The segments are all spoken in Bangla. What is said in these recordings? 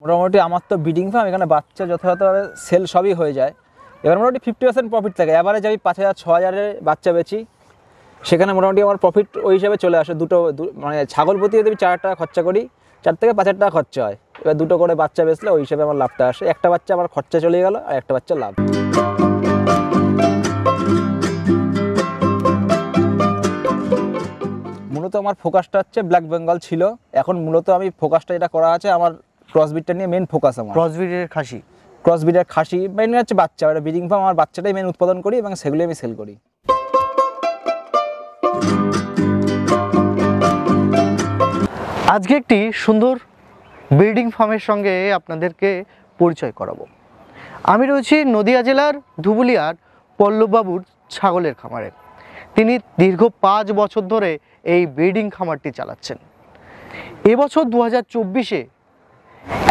মোটামুটি আমার তো ব্রিডিং ফার্ম, এখানে বাচ্চা যথাযথভাবে সেল সবই হয়ে যায়। এবার মোটামুটি 50% প্রফিট থাকে। এবারে আমি 5,000 6,000-এর বাচ্চা বেচি, সেখানে মোটামুটি আমার প্রফিট ওই হিসাবে চলে আসে। মানে ছাগল প্রতি যদি আমি 4 টাকা খরচা করি, 4 থেকে 5,000 টাকা খরচা হয়। এবার 2টো করে বাচ্চা বেচলে ওই হিসাবে আমার লাভটা আসে। একটা বাচ্চা আমার খরচা চলে গেল আর একটা বাচ্চা লাভ। মূলত আমার ফোকাসটা হচ্ছে ব্ল্যাক বেঙ্গল ছিল, এখন মূলত আমি ফোকাসটা এটা করা আছে আমার ক্রসবিটটা নিয়ে মেন ফোকাস। আমার ক্রসবিটের খাসি মেন হচ্ছে বাচ্চা, এটা ব্রিডিং ফার্ম, আমার বাচ্চাটাই মেন উৎপাদন করি এবং সেগুলি আমি সেল করি। আজকে একটি সুন্দর ব্রিডিং ফার্মের সঙ্গে আপনাদেরকে পরিচয় করাবো। আমি রয়েছি নদিয়া জেলার ধুবুলিয়ার পল্লববাবুর ছাগলের খামারে। তিনি দীর্ঘ 5 বছর ধরে এই ব্রিডিং খামারটি চালাচ্ছেন। এবছর 2024-এ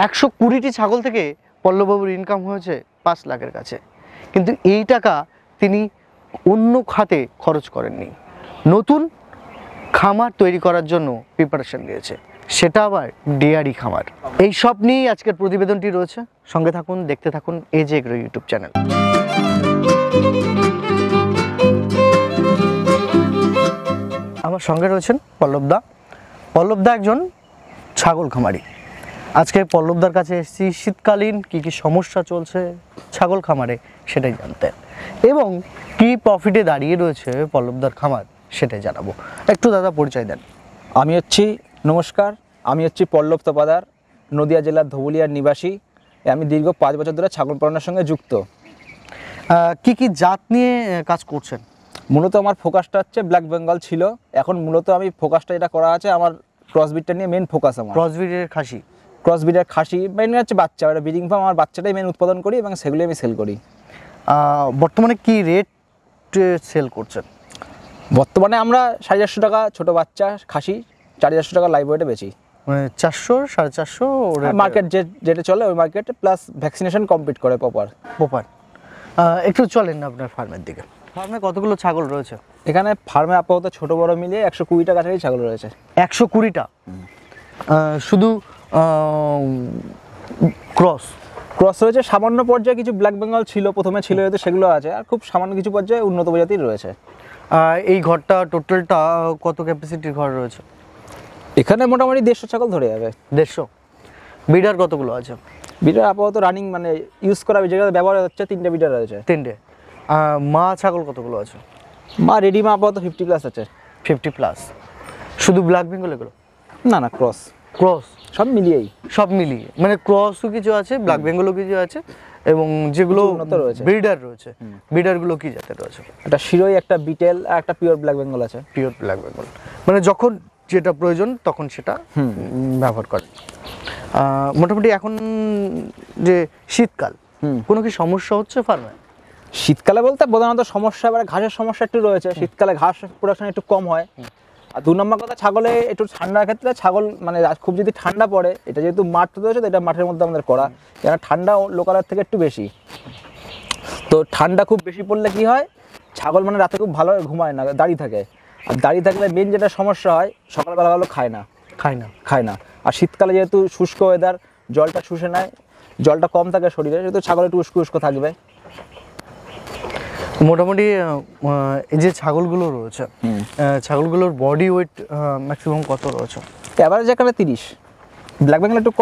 120টি ছাগল থেকে পল্লববাবুর ইনকাম হয়েছে 5 লাখের কাছে। কিন্তু এই টাকা তিনি অন্য খাতে খরচ করেননি, নতুন খামার তৈরি করার জন্য প্রিপারেশন নিয়েছে, সেটা আবার ডেয়ারি খামার। এই সব নিয়েই আজকের প্রতিবেদনটি রয়েছে। সঙ্গে থাকুন, দেখতে থাকুন এজ এগ্রো ইউটিউব চ্যানেল। আমার সঙ্গে রয়েছেন পল্লবদা একজন ছাগল খামারি। আজকে পল্লবদার কাছে এসেছি শীতকালীন কি কি সমস্যা চলছে ছাগল খামারে সেটাই জানতে, এবং কি প্রফিটে দাঁড়িয়ে রয়েছে পল্লবদার খামার সেটাই জানাবো। একটু দাদা পরিচয় দেন। নমস্কার, আমি হচ্ছি পল্লব তপাদার, নদিয়া জেলার ধুবুলিয়ার নিবাসী। আমি দীর্ঘ 5 বছর ধরে ছাগল পালনের সঙ্গে যুক্ত। কি কি জাত নিয়ে কাজ করছেন? মূলত আমার ফোকাসটা হচ্ছে ব্ল্যাক বেঙ্গল ছিল, এখন মূলত আমি ফোকাসটা এটা করা আছে আমার ক্রসবিটটা নিয়ে মেন ফোকাস। আমার ক্রসবিটের খাসি মেন হচ্ছে বাচ্চা, এটা ব্রিডিং ফার্ম, আমার বাচ্চাটাই মেন উৎপাদন করি এবং সেগুলি আমি সেল করি। বর্তমানে কি রেট সেল করছেন? বর্তমানে আমরা 450 টাকা ছোট বাচ্চা খাসি, 450 টাকা লাইভ ওয়েটে বেচি। মানে 400 450 মার্কেট যেটা চলে ওই মার্কেটে, প্লাস ভ্যাকসিনেশন কমপ্লিট করে প্রপার। একটু চলেন না আপনার ফার্মের দিকে। ফার্মে কতগুলো ছাগল রয়েছে? এখানে ফার্মে আপাতত ছোট বড় মিলিয়ে 120টা কাছাকাছি ছাগল রয়েছে। 120টা? শুধু ক্রস রয়েছে। সামান্য পর্যায়ে কিছু ব্ল্যাক বেঙ্গল ছিল, প্রথমে ছিল হয়তো, সেগুলো আছে। আর খুব সামান্য কিছু পর্যায়ে উন্নত প্রজাতির রয়েছে। এই ঘরটা টোটালটা কত ক্যাপাসিটির ঘর রয়েছে? এখানে মোটামুটি 150 ছাগল ধরে যাবে। 150? বিডার কতগুলো আছে? বিডার আপাতত রানিং, মানে ইউজ করা যেগুলো ব্যবহার হচ্ছে 3টে বিডার রয়েছে। 3টে? মা ছাগল কতগুলো আছে? মা রেডি মা আপাতত 50+ আছে। 50+? শুধু ব্ল্যাক বেঙ্গল এগুলো? না, ক্রস সব মিলিয়ে মানে ক্রসও কিছু আছে, ব্ল্যাক বেঙ্গলও কিছু আছে, এবং যেগুলো ব্রিডার রয়েছে, ব্রিডারগুলো কি জাতের রয়েছে? একটা শিরোই, একটা বিটেল আর একটা পিওর ব্ল্যাক বেঙ্গল আছে। পিওর ব্ল্যাক বেঙ্গল মানে যখন যেটা প্রয়োজন তখন সেটা ব্যবহার করে। মোটামুটি এখন যে শীতকাল, কোনো কি সমস্যা হচ্ছে ফার্মে? শীতকালে বলতে প্রধানত সমস্যা, এবার ঘাসের সমস্যা একটু রয়েছে। শীতকালে ঘাস প্রোডাকশন একটু কম হয়। আর 2 নম্বর কথা, ছাগলে একটু ঠান্ডার ক্ষেত্রে ছাগল মানে খুব যদি ঠান্ডা পড়ে, এটা যেহেতু মাঠ রয়েছে তো এটা মাঠের মধ্যে আমাদের করা, কেন ঠান্ডা লোকালের থেকে একটু বেশি। তো ঠান্ডা খুব বেশি পড়লে কি হয়, ছাগল মানে রাতে খুব ভালো ঘুমায় না, দাঁড়িয়ে থাকে। আর দাঁড়িয়ে থাকলে মেন যেটা সমস্যা হয়, সকালবেলা ভালো খায় না। আর শীতকালে যেহেতু শুষ্ক ওয়েদার, জলটা শুষে নেয়, জলটা কম থাকে শরীরে, যেহেতু ছাগল একটু উস্কো থাকবে। মোটামুটি এই যে ছাগলগুলো রয়েছে, ছাগলগুলোর বডি ওয়েট ম্যাক্সিমাম কত রয়েছে? এভারেজ এখানে 30। ব্ল্যাক বেঙ্গল একটু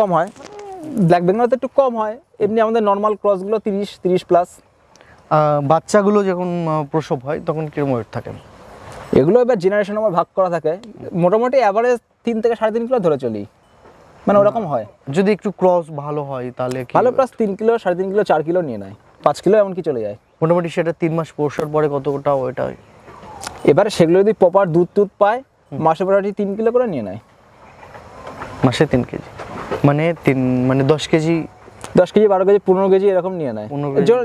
কম হয়, এমনি আমাদের নর্মাল ক্রসগুলো 30+। বাচ্চাগুলো যখন প্রসব হয় তখন কিরকম ওয়েট থাকে? এগুলো এবার জেনারেশন আমার ভাগ করা থাকে, মোটামুটি এভারেজ 3 থেকে 3.5 কিলো ধরে চলি, মানে ওরকম হয়। যদি একটু ক্রস ভালো হয় তাহলে ভালো, প্লাস 3 কিলো 3.5 কিলো 4 কিলো নিয়ে নেয়, 5 কিলো এমনকি চলে যায়। মোটামুটি সেটা 3 মাস পোষার পরে কতটা ওয়েট হয়? এবারে সেগুলো যদি প্রপার দুধ পায়, মাসে মোটামুটি 3 কিলো করে নিয়ে নেয়। মাসে 3 কেজি মানে 10 কেজি 12 কেজি 15 কেজি এরকম নিয়ে নেয়।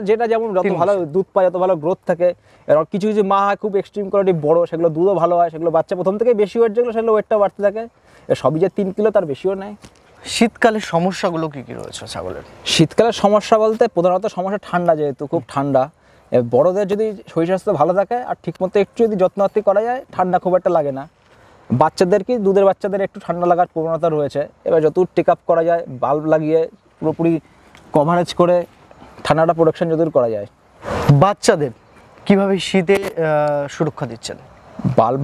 যেটা যেমন যত ভালো দুধ পায়, যত ভালো গ্রোথ থাকে। এবার কিছু মা হয় খুব এক্সট্রিম কোয়ালিটি বড়, সেগুলো দুধও ভালো হয়, সেগুলো বাচ্চা প্রথম থেকে বেশি ওয়েট, যেগুলো সেগুলো ওয়েটটা বাড়তে থাকে। সবই যে 3 কিলো তার বেশিও নেয়। শীতকালের সমস্যাগুলো কি রয়েছে ছাগলের? শীতকালের সমস্যা বলতে প্রধানত সমস্যা ঠান্ডা, যেহেতু খুব ঠান্ডা। বড়দের যদি শরীর স্বাস্থ্য ভালো থাকে আর ঠিকমতো একটু যদি যত্নআত্তি করা যায়, ঠান্ডা খুব একটা লাগে না। বাচ্চাদের কি, দুধের বাচ্চাদের একটু ঠান্ডা লাগার প্রবণতা রয়েছে। এবার যত টেক আপ করা যায়, বাল্ব লাগিয়ে পুরোপুরি কভারেজ করে ঠান্ডাটা প্রোডাকশন যতদূর করা যায়। বাচ্চাদের কিভাবে শীতে সুরক্ষা দিচ্ছেন?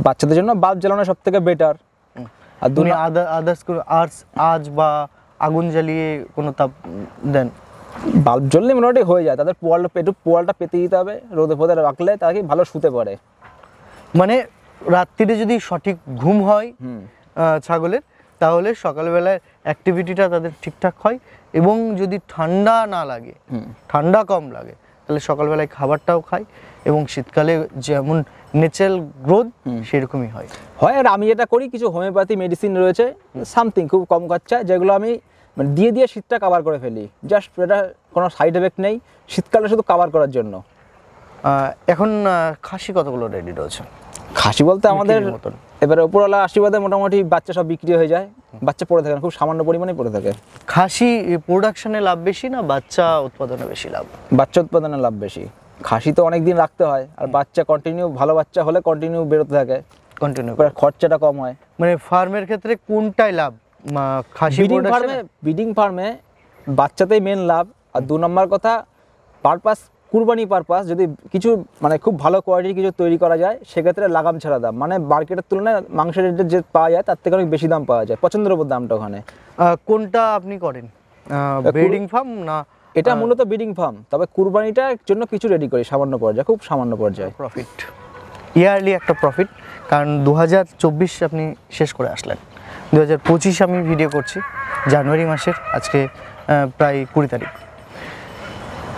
বাচ্চাদের জন্য বাল্ব জ্বালানো সব থেকে বেটার। আর তুমি আদার্স কোনো আজ বা আগুন জ্বালিয়ে কোনো তাপ দেন? বাল্ব জ্বললে মোটামুটি হয়ে যায়, তাদের পোয়ালটা পেতে দিতে হবে, রোদে ফোদে রাখলে তারা কি ভালো শুতে পারে। মানে রাত্রিরে যদি সঠিক ঘুম হয় ছাগলের, তাহলে সকালবেলায় অ্যাক্টিভিটিটা তাদের ঠিকঠাক হয়, এবং যদি ঠান্ডা না লাগে, ঠান্ডা কম লাগে, তাহলে সকালবেলায় খাবারটাও খায়, এবং শীতকালে যেমন ন্যাচারাল গ্রোথ সেরকমই হয়। আর আমি যেটা করি, কিছু হোমিওপ্যাথি মেডিসিন রয়েছে সামথিং খুব কম খরচা, যেগুলো আমি মানে দিয়ে শীতটা কাভার করে ফেলি। জাস্ট এটা কোনো সাইড এফেক্ট নেই, শীতকালে শুধু কাভার করার জন্য। এখন খাসি কতগুলো রেডি রয়েছে? খাসি বলতে আমাদের এবারে উপরওয়ালা আশীর্বাদে মোটামুটি বাচ্চা সব বিক্রি হয়ে যায়, বাচ্চা পড়ে থাকে না, খুব সামান্য পরিমাণে পড়ে থাকে। খাসি প্রোডাকশনে লাভ বেশি না বাচ্চা উৎপাদনে বেশি লাভ? বাচ্চা উৎপাদনে লাভ বেশি। খাসি তো অনেক দিন রাখতে হয়, আর বাচ্চা কন্টিনিউ, ভালো বাচ্চা হলে কন্টিনিউ বেরোতে থাকে, কন্টিনিউ খরচাটা কম হয়। মানে ফার্মের ক্ষেত্রে কোনটাই লাভ? খাসি ব্রিডিং ফার্মে বাচ্চাতেই মেন লাভ। আর 2 নম্বর কথা, পারপাস কুরবানি পারপাস যদি কিছু মানে খুব ভালো কোয়ালিটির কিছু তৈরি করা যায়, সেক্ষেত্রে লাগাম ছাড়া দাম, মানে মার্কেটের তুলনায় মাংসের রেটে যে পাওয়া যায় তার থেকে অনেক বেশি দাম পাওয়া যায়, পছন্দের উপর দামটা ওখানে। কোনটা আপনি করেন, ব্রিডিং ফার্ম না? এটা মূলত ব্রিডিং ফার্ম, তবে কুরবানিটার জন্য কিছু রেডি করি সামান্য পর্যায়ে, খুব সামান্য পর্যায়ে। প্রফিট ইয়ারলি একটা প্রফিট, কারণ 2024 আপনি শেষ করে আসলেন, 2025 আমি ভিডিও করছি, জানুয়ারি মাসের আজকে প্রায় 20 তারিখ।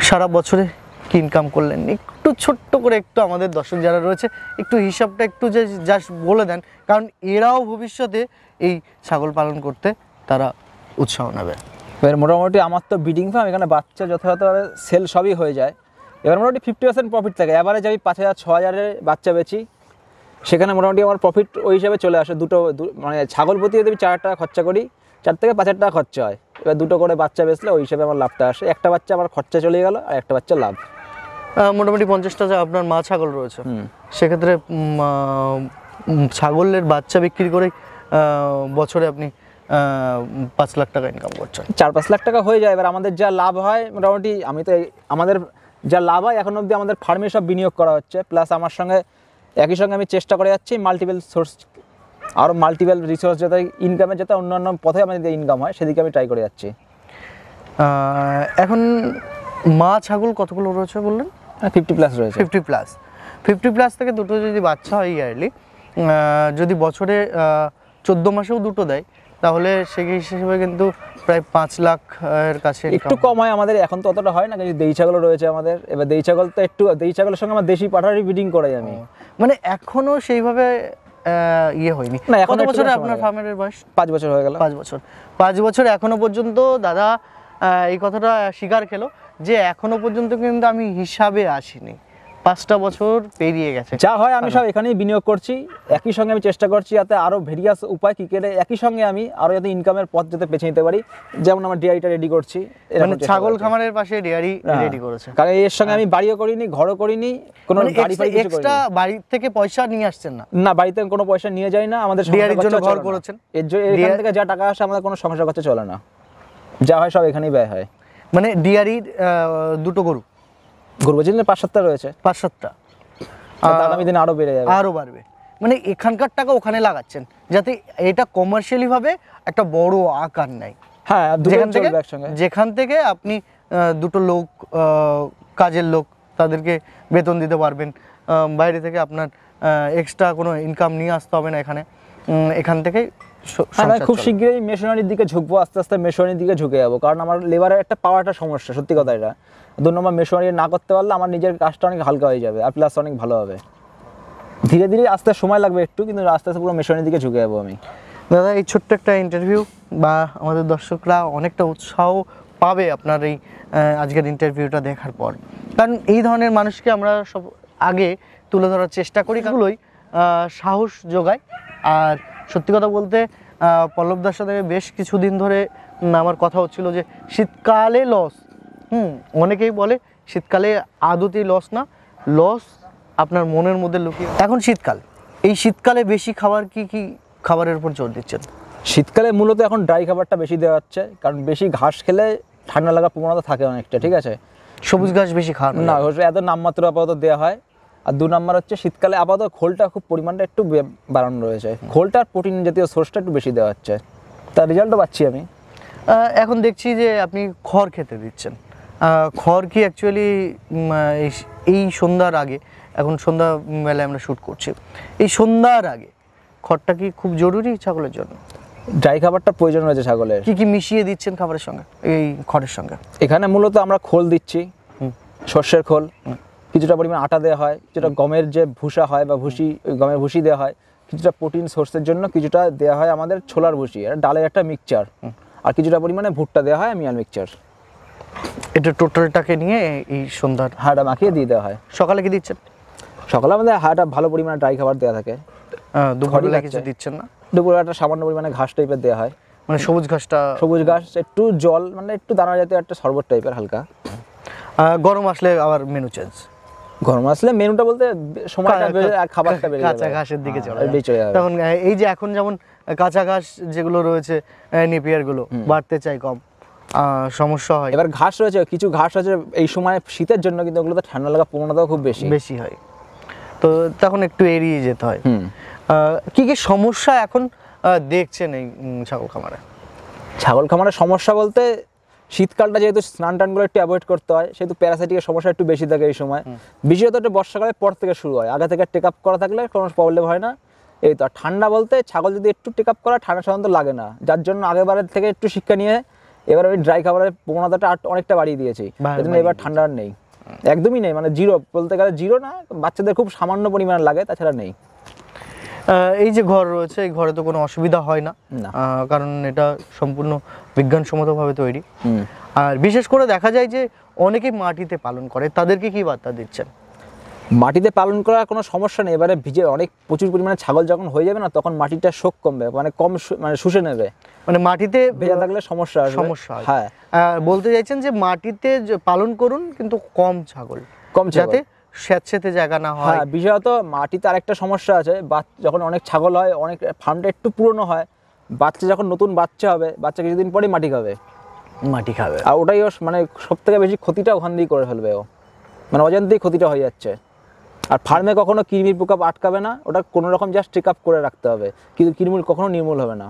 সারা বছরে কি ইনকাম করলেন একটু ছোট্ট করে একটু আমাদের দর্শক যারা রয়েছে একটু হিসাবটা একটু জাস্ট বলে দেন, কারণ এরাও ভবিষ্যতে এই ছাগল পালন করতে তারা উৎসাহ নেবে। এবার মোটামুটি আমার তো ব্রিডিং ফার্ম, এখানে বাচ্চা যথাযথভাবে সেল সবই হয়ে যায়। এবার মোটামুটি 50% প্রফিট থাকে। অ্যাভারেজ আমি 5,000-6,000-এর বাচ্চা বেচি, সেখানে মোটামুটি আমার প্রফিট ওই হিসাবে চলে আসে। মানে ছাগল প্রতি যদি আমি 4 টাকা খরচা করি, 4 থেকে 5,000 টাকা খরচা হয়। এবার 2টো করে বাচ্চা বেচলে ওই হিসাবে আমার লাভটা আসে। একটা বাচ্চা আমার খরচা চলে গেল, আর একটা বাচ্চা লাভ। মোটামুটি 50টা যে আপনার মা ছাগল রয়েছে, সেক্ষেত্রে ছাগলের বাচ্চা বিক্রি করে বছরে আপনি 5 লাখ টাকা ইনকাম করছেন। 4-5 লাখ টাকা হয়ে যায়। এবার আমাদের যা লাভ হয় মোটামুটি, আমি তো আমাদের যা লাভ হয় এখন অবধি আমাদের ফার্মে সব বিনিয়োগ করা হচ্ছে, প্লাস আমার সঙ্গে একই সঙ্গে আমি চেষ্টা করে যাচ্ছি মাল্টিপল সোর্স, আরও মাল্টিপল রিসোর্স যাতে ইনকামের যাতে অন্যান্য পথে আমাদের ইনকাম হয় সেদিকে আমি ট্রাই করে যাচ্ছি। এখন মা ছাগল কতগুলো রয়েছে বললেন? 50+ রয়েছে। 50+ থেকে দুটো যদি বাচ্চা হয় ইয়ারলি, যদি বছরে 14 মাসেও দুটো দেয়, তাহলে সেই হিসেবে কিন্তু প্রায় 5 লাখ এর কাছে। একটু কম হয় আমাদের, এখন তো অতটা হয় না, কিন্তু দেশি ছাগলও রয়েছে আমাদের। এবার দেশি ছাগল তো একটু, দেশি ছাগলের সঙ্গে আমার দেশি পাঠারই ব্রিডিং করাই আমি। মানে এখনো সেইভাবে ইয়ে হয়নি না? কত বছরে আপনার ফার্মের বয়স? 5 বছর হয়ে গেল। 5 বছর এখনো পর্যন্ত দাদা এই কথাটা স্বীকার খেলো যে এখনো পর্যন্ত কিন্তু আমি হিসাবে আসিনি, 5টা বছর পেরিয়ে গেছে। যা হয় আমি সব এখানেই বিনিয়োগ করছি। একই সঙ্গে আমি চেষ্টা করছি যাতে আরো ভেরিয়াস উপায় কি করে একই সঙ্গে আমি আরো যাতে ইনকামের পথ যাতে বেছে নিতে পারি। যেমন আমার ডেয়ারিটা রেডি করছি, মানে ছাগল খামারের পাশে ডেয়ারি রেডি করেছে। কারণ এর সঙ্গে আমি বাড়িও করিনি, ঘরও করিনি, কোনো গাড়ি ফাড়ি কিছু করিনি। এক্সট্রা বাড়ি থেকে পয়সা নিয়ে আসছেন না? না, বাড়িতে কোনো পয়সা নিয়ে যাই না। আমাদের ডেয়ারির জন্য ঘর করেছেন, এখান থেকে যা টাকা আসে আমাদের কোনো সংসার খরচা চলে না, যা হয় সব এখানেই ব্যয় হয়। মানে ডেয়ারির দুটো গরু বলছেন 5-7টা রয়েছে। 5-7টা, আগামী দিনে আরো বেড়ে যাবে, আরো বাড়বে। মানে এখানকার টাকা ওখানে লাগাচ্ছেন যাতে এটা কমার্শিয়ালি ভাবে একটা বড় আকার নেয়। হ্যাঁ, যেখান থেকে আপনি দুটো লোক, কাজের লোক, তাদেরকে বেতন দিতে পারবেন, বাইরে থেকে আপনার এক্সট্রা কোনো ইনকাম নিয়ে আসতে হবে না এখান থেকে। খুব শীঘ্রই মেশিনারির দিকে ঝুঁকবো, আস্তে আস্তে মেশিনারির দিকে ঝুঁকে যাবো, কারণ আমার লেবারের একটা পাওয়াটা সমস্যা, সত্যি কথা। এটা 2 নম্বর মেশিনারি না করতে পারলে আমার নিজের কাজটা অনেক হালকা হয়ে যাবে, আর প্লাস অনেক ভালো হবে। ধীরে ধীরে আস্তে সময় লাগবে একটু, কিন্তু আস্তে আস্তে পুরো মেশিনারির দিকে ঝুঁকে যাবো আমি। দাদা, এই ছোট্ট একটা ইন্টারভিউ বা আমাদের দর্শকরা অনেকটা উৎসাহ পাবে আপনার এই আজকের ইন্টারভিউটা দেখার পর, কারণ এই ধরনের মানুষকে আমরা সব আগে তুলে ধরার চেষ্টা করি, এগুলোই সাহস যোগায়। আর সত্যি কথা বলতে পল্লবদার সাথে বেশ কিছুদিন ধরে আমার কথা হচ্ছিল যে শীতকালে লস, অনেকেই বলে শীতকালে আদতেই লস না, লস আপনার মনের মধ্যে লুকিয়ে। এখন শীতকাল, এই শীতকালে বেশি খাবার কি খাবারের উপর জোর দিচ্ছেন? শীতকালে মূলত এখন ড্রাই খাবারটা বেশি দেওয়া হচ্ছে, কারণ বেশি ঘাস খেলে ঠান্ডা লাগার প্রবণতা থাকে অনেকটা, ঠিক আছে। সবুজ ঘাস বেশি খাওয়ানো না, যাবে ওটা এত নামমাত্র আপাতত দেওয়া হয়। আর 2 নম্বর হচ্ছে শীতকালে আপাতত খোলটা খুব পরিমাণটা একটু বাড়ানো রয়েছে, খোলটা আর প্রোটিন জাতীয় সোর্সটা একটু বেশি দেওয়া হচ্ছে, তার রেজাল্টও পাচ্ছি আমি। এখন দেখছি যে আপনি খড় খেতে দিচ্ছেন। খড় কি অ্যাকচুয়ালি এই সন্ধ্যার আগে, এখন সন্ধ্যা বেলায় আমরা শ্যুট করছি, এই সন্ধ্যার আগে খড়টা কি খুব জরুরি ছাগলের জন্য? ড্রাই খাবারটা প্রয়োজন রয়েছে ছাগলের। কি কি মিশিয়ে দিচ্ছেন খাবারের সঙ্গে, এই খড়ের সঙ্গে? এখানে মূলত আমরা খোল দিচ্ছি, সর্ষের খোল, কিছুটা পরিমাণ আটা দেওয়া হয়, কিছুটা গমের যে ভুসা হয় বা ভুসি, ওই গমের ভুসি দেওয়া হয়, কিছুটা প্রোটিন সোর্সের জন্য কিছুটা দেওয়া হয় আমাদের ছোলার ভুসি, আর ডালের একটা মিক্সচার, আর কিছুটা পরিমাণে ভুট্টা দেওয়া হয় মিয়াল মিক্সচার। এটা টোটালটাকে নিয়ে এই সন্ধ্যার হাঁটা মাখিয়ে দিয়ে দেওয়া হয়। সকালে কি দিচ্ছেন? সকালে আমাদের হাঁটা ভালো পরিমাণে ড্রাই খাবার দেওয়া থাকে। দুপুরবেলা কিছু দিচ্ছেন না? দুপুরে একটা সামান্য পরিমাণে ঘাস টাইপের দেওয়া হয়, মানে সবুজ ঘাসটা? সবুজ ঘাস, একটু জল, মানে একটু দানা জাতীয় একটা শরবত টাইপের হালকা। গরম আসলে আবার মেনু চেঞ্জ? গরম আসলে মেনুটা বলতে সময়টা আর খাবারটা বেড়ে যাবে, কাঁচা ঘাসের দিকে চলে যাবে। তখন এই যে এখন যেমন কাঁচা ঘাস যেগুলো রয়েছে, নেপিয়ার গুলো বাড়তে চাই কম, সমস্যা হয়। এবার ঘাস রয়েছে, কিছু ঘাস আছে এই সময় শীতের জন্য, কিন্তু ওগুলোতে ঠান্ডা লাগা প্রবণতাও খুব বেশি হয়, তো তখন একটু এড়িয়ে যেতে হয়। কি কি সমস্যা এখন দেখছেন এই ছাগল খামারে? ছাগল খামারের সমস্যা বলতে শীতকালটা যেহেতু স্নান টানগুলো একটু অ্যাভয়েড করতে হয়, সেহেতু প্যারাসাইটিকের সমস্যা একটু বেশি থাকে এই সময়। বিশেষত একটু বর্ষাকালের পর থেকে শুরু হয়, আগে থেকে টেক আপ করা থাকলে কোনো প্রবলেম হয় না। এই তো, আর ঠান্ডা বলতে ছাগল যদি একটু টেক আপ করা, ঠান্ডা সাধারণত লাগে না, যার জন্য আগেবারের থেকে একটু শিক্ষা নিয়ে এবার আমি ড্রাই খাবারের প্রবণতাটা অনেকটা বাড়িয়ে দিয়েছি, এবার ঠান্ডা আর নেই, একদমই নেই, মানে জিরো বলতে গেলে, জিরো না, বাচ্চাদের খুব সামান্য পরিমাণ লাগে, তাছাড়া নেই। এই যে ঘর রয়েছে, এই ঘরে তো কোনো অসুবিধা হয় না, কারণ এটা সম্পূর্ণ বিজ্ঞানসম্মতভাবে তৈরি। আর বিশেষ করে দেখা যায় যে অনেকে মাটিতে পালন করে, তাদেরকে কি বার্তা দিচ্ছেন? মাটিতে পালন করার কোনো সমস্যা নেই, এবারে ভিজে প্রচুর পরিমাণে ছাগল যখন হয়ে যাবে না, তখন মাটিটা শোক কমবে, মানে মানে শুষে নেবে, মানে মাটিতে ভেজা থাকলে সমস্যা হয়। হ্যাঁ, বলতে চাইছেন যে মাটিতে পালন করুন, কিন্তু কম ছাগল, যাতে স্যাঁতসেঁতে জায়গা না হয়। হ্যাঁ, বিশেষত মাটিতে আরেকটা সমস্যা আছে, যখন অনেক ছাগল হয়, অনেক ফার্মটা একটু পুরনো হয়, বাচ্চা যখন নতুন বাচ্চা হবে, বাচ্চা কিছুদিন পরেই মাটি খাবে, আর ওটাই মানে সব থেকে বেশি ক্ষতিটা ওখান দিয়েই করে ফেলবে ও, মানে অজান্তেই ক্ষতিটা হয়ে যাচ্ছে। আর ফার্মে কখনো কৃমির পোকা আটকাবে না, ওটা কোনো রকম জাস্ট চেক আপ করে রাখতে হবে, কিন্তু কৃমি কখনো নির্মূল হবে না।